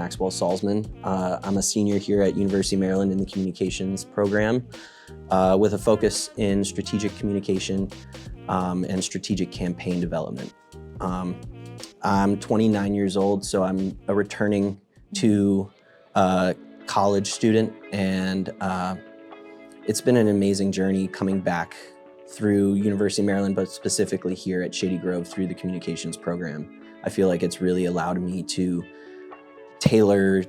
Maxwell Salzman. I'm a senior here at University of Maryland in the communications program with a focus in strategic communication and strategic campaign development. I'm 29 years old, so I'm a returning to college student, and it's been an amazing journey coming back through University of Maryland, but specifically here at Shady Grove through the communications program. I feel like it's really allowed me to tailor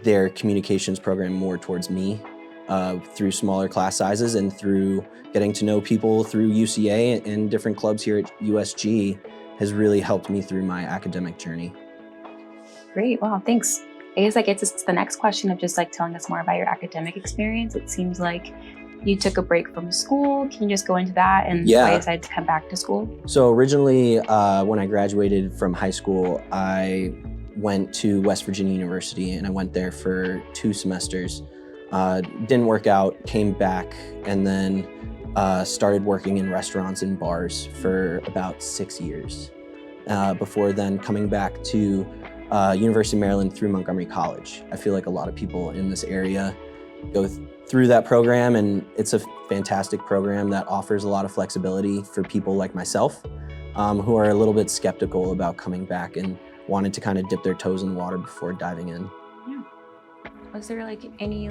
their communications program more towards me through smaller class sizes and through getting to know people through UCA and different clubs here at USG has really helped me through my academic journey. Great, wow, thanks. I guess that gets us to the next question of just like telling us more about your academic experience. It seems like you took a break from school. Can you just go into that and why you decided to come back to school? So originally, when I graduated from high school, I went to West Virginia University and I went there for 2 semesters. Didn't work out, came back, and then started working in restaurants and bars for about 6 years. Before then coming back to University of Maryland through Montgomery College. I feel like a lot of people in this area go through that program, and it's a fantastic program that offers a lot of flexibility for people like myself who are a little bit skeptical about coming back and wanted to kind of dip their toes in the water before diving in. Yeah. Was there like any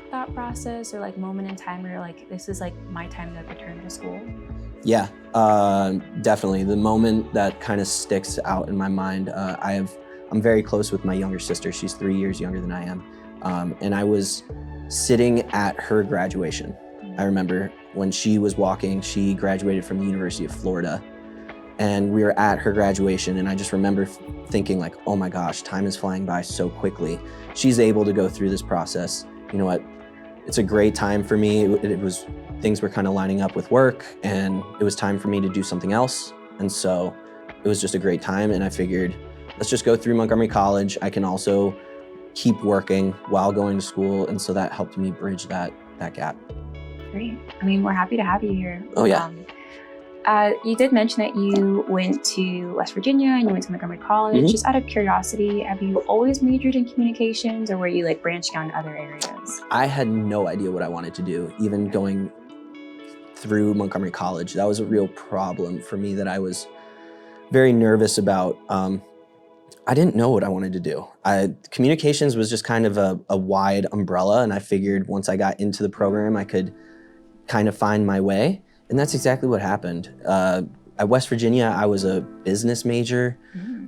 thought process or moment in time where you're like, this is my time to return to school? Yeah, definitely. The moment that kind of sticks out in my mind, I'm very close with my younger sister. She's 3 years younger than I am. And I was sitting at her graduation. I remember when she was walking, she graduated from the University of Florida, and we were at her graduation, and I just remember thinking oh my gosh, time is flying by so quickly. She's able to go through this process. You know what? It's a great time for me. Things were kind of lining up with work, and it was time for me to do something else. And so it was just a great time, and I figured, let's just go through Montgomery College. I can also keep working while going to school, and so that helped me bridge that gap. Great. I mean, we're happy to have you here. Oh yeah. You did mention that you went to West Virginia and you went to Montgomery College. Mm-hmm. Just out of curiosity, have you always majored in communications, or were you branching out in other areas? I had no idea what I wanted to do, even going through Montgomery College. That was a real problem for me that I was very nervous about. I didn't know what I wanted to do. Communications was just kind of a wide umbrella, and I figured once I got into the program, I could kind of find my way, and that's exactly what happened. At West Virginia, I was a business major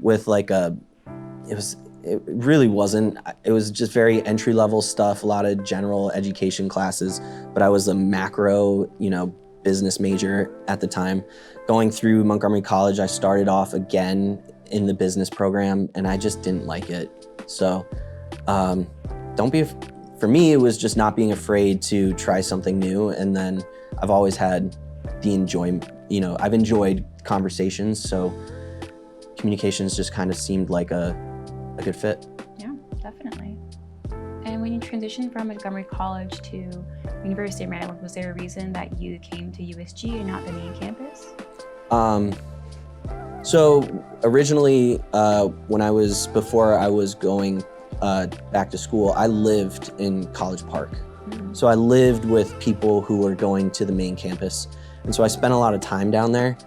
with it really wasn't. It was just very entry-level stuff, a lot of general education classes, but I was a macro, business major at the time. Going through Montgomery College, I started off again in the business program, and I just didn't like it. So for me, it was just not being afraid to try something new. And then I've always had the enjoyment, I've enjoyed conversations. So communications just kind of seemed like a good fit. Yeah, definitely. And when you transitioned from Montgomery College to University of Maryland, was there a reason that you came to USG and not the main campus? So originally, before I was going back to school, I lived in College Park. Mm-hmm. So I lived with people who were going to the main campus. And so I spent a lot of time down there.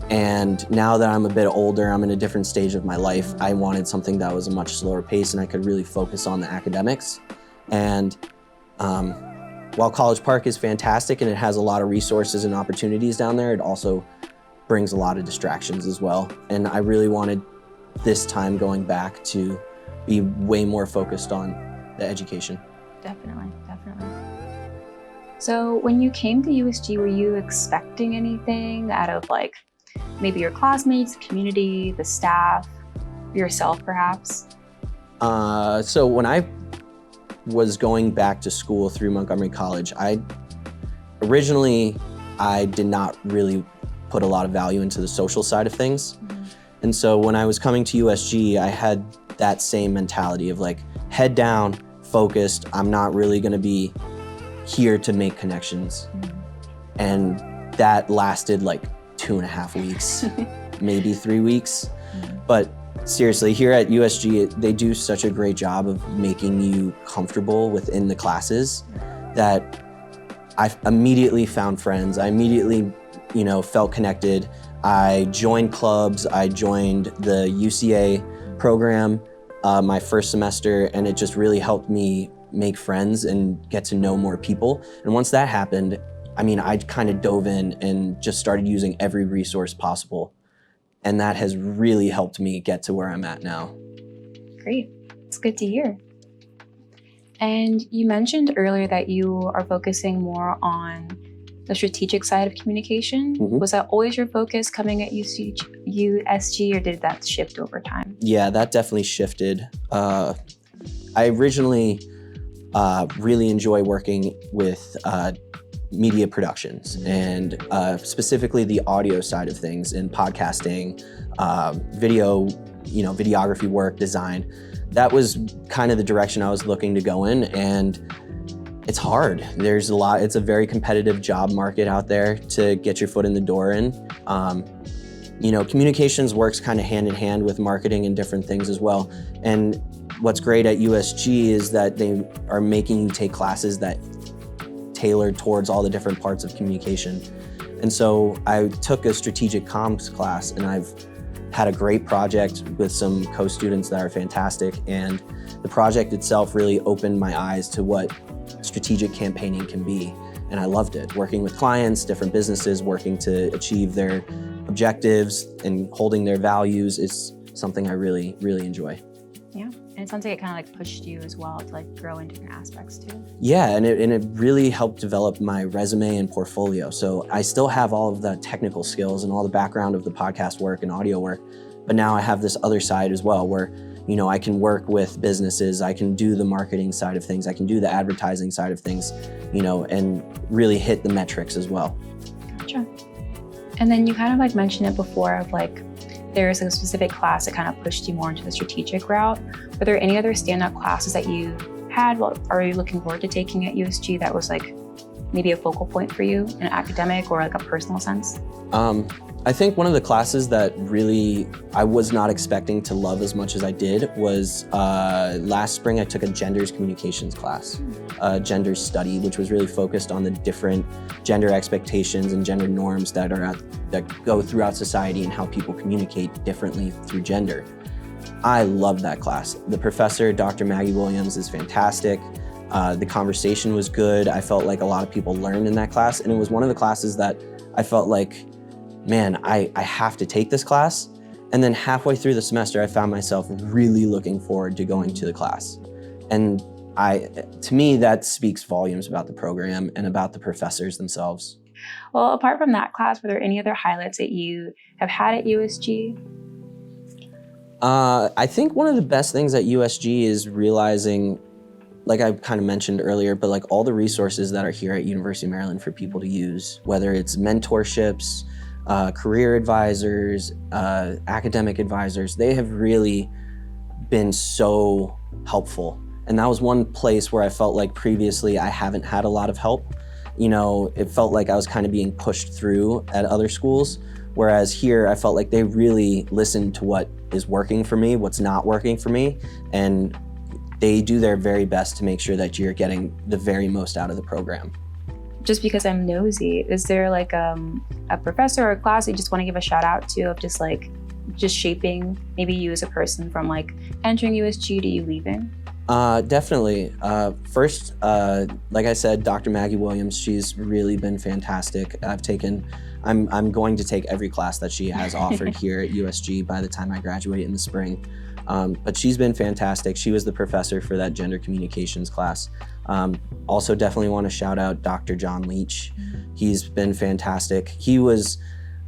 And now that I'm a bit older, I'm in a different stage of my life, I wanted something that was a much slower pace and I could really focus on the academics. And while College Park is fantastic and it has a lot of resources and opportunities down there, it also brings a lot of distractions as well. And I really wanted this time going back to be way more focused on the education. Definitely. So when you came to USG, were you expecting anything out of maybe your classmates, the community, the staff, yourself perhaps? So when I was going back to school through Montgomery College, originally I did not really put a lot of value into the social side of things. Mm-hmm. And so when I was coming to USG, I had that same mentality of head down, focused. I'm not really gonna be here to make connections. Mm-hmm. And that lasted 2.5 weeks, maybe 3 weeks. Mm-hmm. But Seriously, here at USG, they do such a great job of making you comfortable within the classes that I immediately found friends. I immediately, felt connected. I joined clubs. I joined the UCA program my first semester, and it just really helped me make friends and get to know more people. And once that happened, I kind of dove in and just started using every resource possible. And that has really helped me get to where I'm at now. Great, it's good to hear. And you mentioned earlier that you are focusing more on the strategic side of communication. Mm-hmm. Was that always your focus coming at USG, or did that shift over time? Yeah, that definitely shifted. I originally really enjoy working with media productions and specifically the audio side of things in podcasting, video, videography work, design. That was kind of the direction I was looking to go in, and it's hard. There's a lot, it's a very competitive job market out there to get your foot in the door in. Communications works kind of hand in hand with marketing and different things as well. And what's great at USG is that they are making you take classes that tailored towards all the different parts of communication. And so I took a strategic comms class, and I've had a great project with some co-students that are fantastic. And the project itself really opened my eyes to what strategic campaigning can be. And I loved it. Working with clients, different businesses, working to achieve their objectives and holding their values is something I really, really enjoy. Yeah, and it sounds like it kind of pushed you as well to grow in different aspects too. Yeah, and it really helped develop my resume and portfolio. So I still have all of the technical skills and all the background of the podcast work and audio work, but now I have this other side as well where, I can work with businesses, I can do the marketing side of things, I can do the advertising side of things, and really hit the metrics as well. Gotcha. And then you kind of mentioned it before of there's a specific class that kind of pushed you more into the strategic route. Were there any other standout classes that you had? Are you looking forward to taking at USG that was maybe a focal point for you in an academic or a personal sense? I think one of the classes that really I was not expecting to love as much as I did was last spring I took a genders communications class, gender study, which was really focused on the different gender expectations and gender norms that go throughout society and how people communicate differently through gender. I loved that class. The professor, Dr. Maggie Williams, is fantastic. The conversation was good. I felt like a lot of people learned in that class, and it was one of the classes that I felt like, man, I have to take this class. And then halfway through the semester, I found myself really looking forward to going to the class. And to me, that speaks volumes about the program and about the professors themselves. Well, apart from that class, were there any other highlights that you have had at USG? I think one of the best things at USG is realizing, like I kind of mentioned earlier, but all the resources that are here at University of Maryland for people to use, whether it's mentorships, career advisors, academic advisors, they have really been so helpful. And that was one place where I felt like previously I haven't had a lot of help. It felt like I was kind of being pushed through at other schools, whereas here I felt like they really listened to what is working for me, what's not working for me, and they do their very best to make sure that you're getting the very most out of the program. Just because I'm nosy, is there a professor or a class you just want to give a shout out to of just shaping maybe you as a person from entering USG to you leaving? Definitely. First, like I said, Dr. Maggie Williams, she's really been fantastic. I'm going to take every class that she has offered here at USG by the time I graduate in the spring. But she's been fantastic. She was the professor for that gender communications class. Also definitely want to shout out Dr. John Leach. He's been fantastic. He was,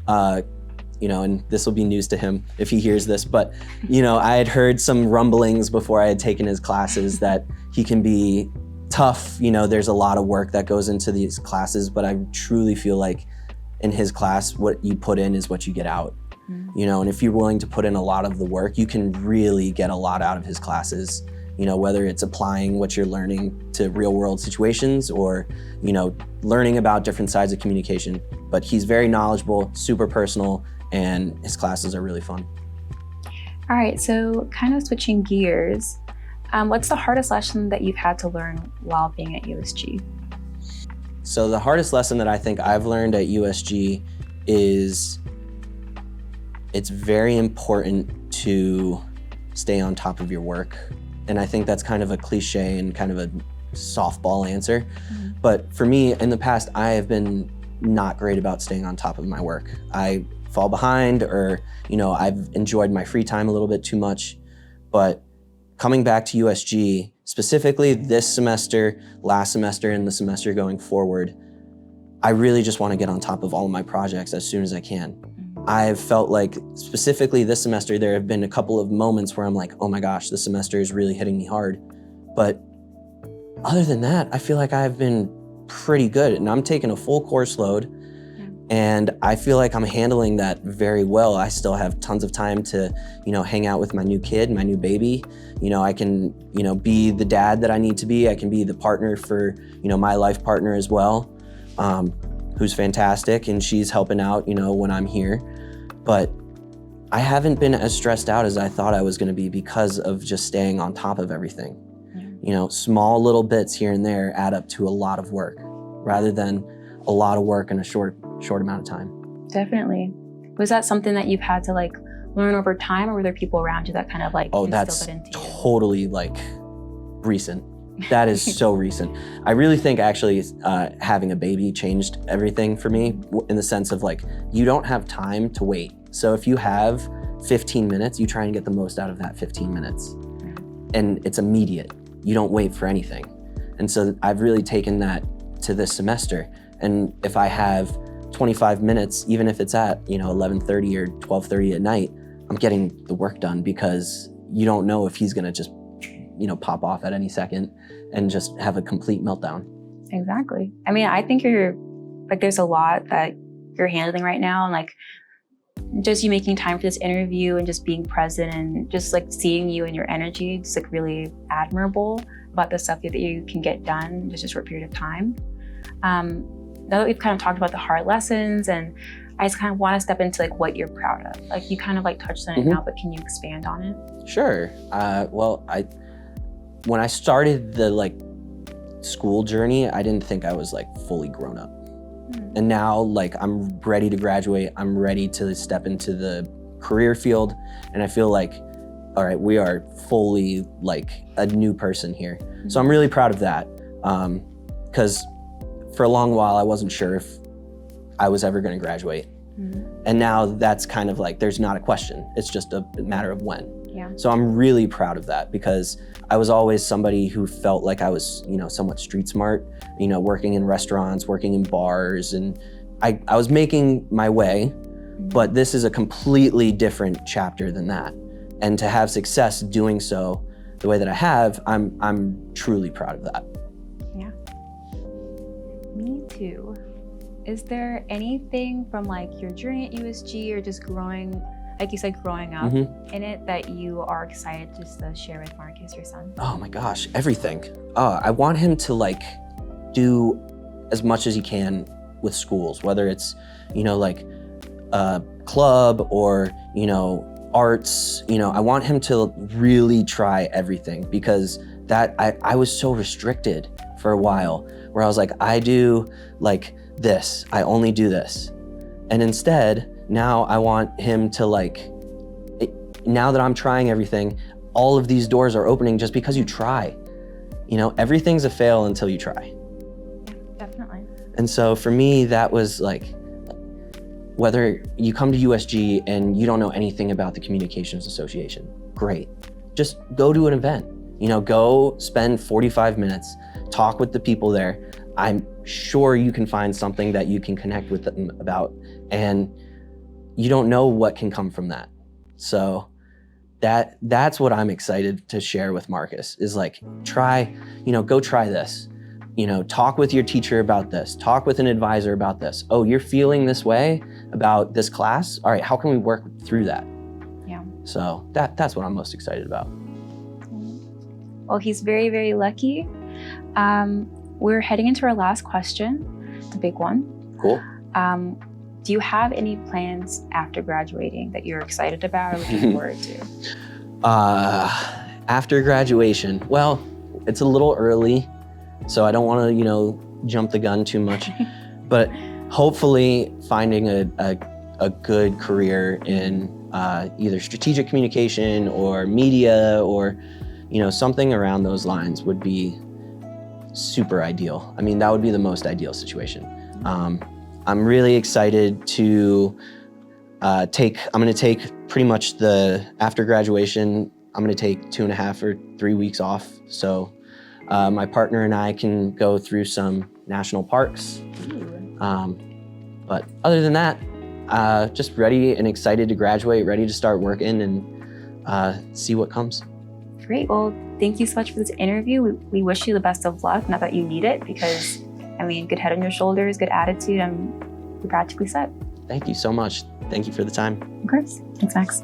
and this will be news to him if he hears this, but, I had heard some rumblings before I had taken his classes that he can be tough. There's a lot of work that goes into these classes, but I truly feel like in his class, what you put in is what you get out. And if you're willing to put in a lot of the work, you can really get a lot out of his classes, whether it's applying what you're learning to real world situations or, learning about different sides of communication. But he's very knowledgeable, super personal, and his classes are really fun. All right, so kind of switching gears, what's the hardest lesson that you've had to learn while being at USG? So the hardest lesson that I think I've learned at USG is it's very important to stay on top of your work. And I think that's kind of a cliche and kind of a softball answer. Mm-hmm. But for me, in the past, I have been not great about staying on top of my work. I fall behind, or I've enjoyed my free time a little bit too much. But coming back to USG, specifically this semester, last semester, and the semester going forward, I really just want to get on top of all of my projects as soon as I can. I've felt like, specifically this semester, there have been a couple of moments where I'm like, oh my gosh, this semester is really hitting me hard. But other than that, I feel like I've been pretty good, and I'm taking a full course load, and I feel like I'm handling that very well. I still have tons of time to, hang out with my new kid, my new baby. I can, be the dad that I need to be. I can be the partner for, my life partner as well, who's fantastic, and she's helping out, when I'm here. But I haven't been as stressed out as I thought I was gonna be because of just staying on top of everything. Small little bits here and there add up to a lot of work, rather than a lot of work in a short amount of time. Definitely. Was that something that you've had to learn over time, or were there people around you that kind of that's instilled it into you? Totally recent. That is so recent. I really think actually having a baby changed everything for me, in the sense of you don't have time to wait. So if you have 15 minutes, you try and get the most out of that 15 minutes. And it's immediate. You don't wait for anything. And so I've really taken that to this semester. And if I have 25 minutes, even if it's at 11:30 or 12:30 at night, I'm getting the work done, because you don't know if he's gonna just pop off at any second and just have a complete meltdown. Exactly. I mean, I think you're there's a lot that you're handling right now, and just you making time for this interview and just being present and just seeing you and your energy, it's really admirable about the stuff that you can get done in just a short period of time. Now that we've kind of talked about the hard lessons, and I just kind of want to step into what you're proud of. You kind of touched on it now, but can you expand on it? Sure. Well, when I started the school journey, I didn't think I was fully grown up. And now I'm ready to graduate. I'm ready to step into the career field, and I feel all right, we are fully a new person here. So I'm really proud of that, because for a long while I wasn't sure if I was ever going to graduate. And now that's kind of there's not a question. It's just a matter of when. Yeah. So I'm really proud of that, because I was always somebody who felt like I was, somewhat street smart, working in restaurants, working in bars, and I was making my way, but this is a completely different chapter than that. And to have success doing so the way that I have, I'm truly proud of that. Yeah. Me too. Is there anything from your journey at USG, or just growing, like you said, growing up in it, that you are excited just to share with Marcus, your son? Oh my gosh, everything. I want him to do as much as he can with schools, whether it's, a club or, arts. I want him to really try everything, because I was so restricted for a while, where I was I do this, I only do this. And instead, now I want him to now that I'm trying everything, all of these doors are opening just because you try. Everything's a fail until you try. Yeah, definitely. And so for me, that was whether you come to USG and you don't know anything about the Communications Association, great. Just go to an event. Go spend 45 minutes, talk with the people there. I'm sure you can find something that you can connect with them about, and you don't know what can come from that. So that's what I'm excited to share with Marcus, is try, go try this. Talk with your teacher about this. Talk with an advisor about this. Oh, you're feeling this way about this class? All right, how can we work through that? Yeah. So that's what I'm most excited about. Well, he's very, very lucky. We're heading into our last question, the big one. Cool. Do you have any plans after graduating that you're excited about or looking forward to? After graduation, well, it's a little early, so I don't want to, jump the gun too much, but hopefully finding a good career in either strategic communication or media or, something around those lines would be super ideal. I mean, that would be the most ideal situation. I'm really excited to I'm going to take pretty much after graduation, I'm going to take 2.5 or 3 weeks off. So my partner and I can go through some national parks. But other than that, just ready and excited to graduate, ready to start working and see what comes. Great. Well, thank you so much for this interview. We wish you the best of luck. Not that you need it, because good head on your shoulders, good attitude, and we're practically set. Thank you so much. Thank you for the time. Of course. Thanks, Max.